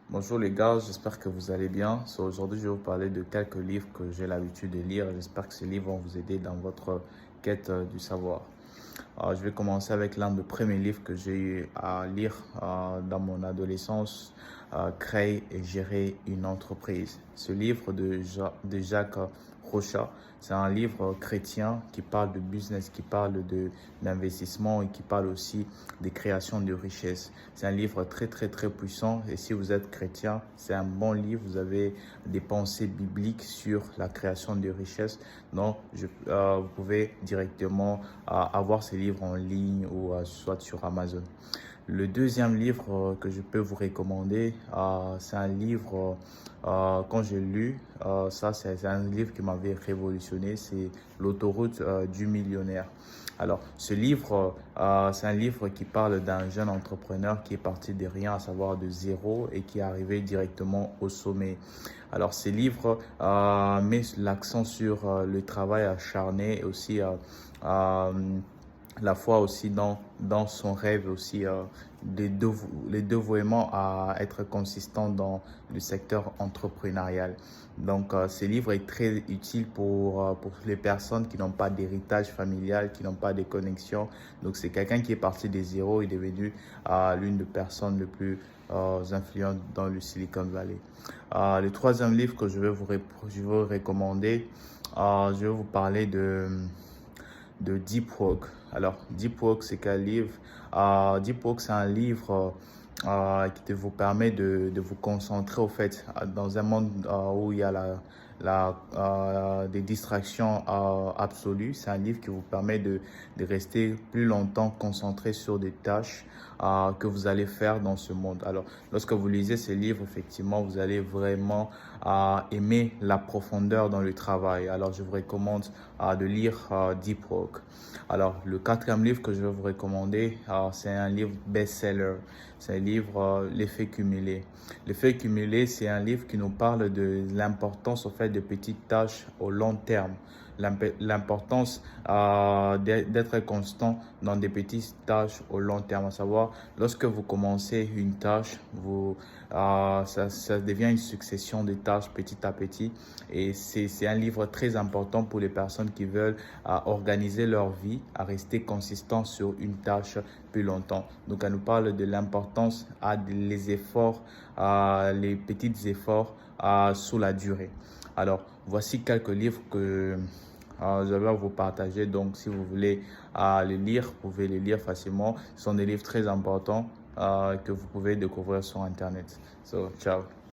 Bonjour les gars, j'espère que vous allez bien. Aujourd'hui, je vais vous parler de quelques livres que j'ai l'habitude de lire. J'espère que ces livres vont vous aider dans votre quête du savoir. Je vais commencer avec l'un des premiers livres que j'ai eu à lire dans mon adolescence, Créer et gérer une entreprise. Ce livre de Jacques Rochat, c'est un livre chrétien qui parle de business, qui parle d'investissement et qui parle aussi des créations de richesses. C'est un livre très puissant et si vous êtes chrétien, c'est un bon livre. Vous avez des pensées bibliques sur la création de richesses. Donc, vous pouvez directement avoir ces livres en ligne ou soit sur Amazon. Le deuxième livre que je peux vous recommander, c'est un livre, quand j'ai lu, ça c'est un livre qui m'avait révolutionné, c'est L'autoroute du millionnaire. Alors, ce livre, c'est un livre qui parle d'un jeune entrepreneur qui est parti de rien, à savoir de zéro, et qui est arrivé directement au sommet. Alors, ce livre met l'accent sur le travail acharné et aussi la foi aussi dans son rêve aussi, les dévouements à être consistant dans le secteur entrepreneurial. Donc, ce livre est très utile pour les personnes qui n'ont pas d'héritage familial, qui n'ont pas de connexions. Donc, c'est quelqu'un qui est parti des zéros et est devenu l'une des personnes les plus influentes dans le Silicon Valley. Le troisième livre que je vais vous recommander, je vais vous parler de Deep Work. Alors, Deep Work, c'est quel livre? Deep Work, c'est un livre qui vous permet de vous concentrer au fait dans un monde où il y a des distractions absolues. C'est un livre qui vous permet de rester plus longtemps concentré sur des tâches que vous allez faire dans ce monde. Alors, lorsque vous lisez ce livre, effectivement, vous allez vraiment aimer la profondeur dans le travail. Alors, je vous recommande de lire Deep Work. Alors, le quatrième livre que je vais vous recommander, c'est un livre best-seller. C'est un livre L'effet cumulé. L'effet cumulé, c'est un livre qui nous parle de l'importance au fait de petites tâches au long terme. L'importance d'être constant dans des petites tâches au long terme. À savoir, lorsque vous commencez une tâche, ça devient une succession de tâches petit à petit. Et c'est un livre très important pour les personnes qui veulent organiser leur vie, à rester consistant sur une tâche plus longtemps. Donc, elle nous parle de l'importance des efforts, les petits efforts sous la durée. Alors, voici quelques livres que je vais vous partager. Donc, si vous voulez les lire, vous pouvez les lire facilement. Ce sont des livres très importants que vous pouvez découvrir sur Internet. So, ciao.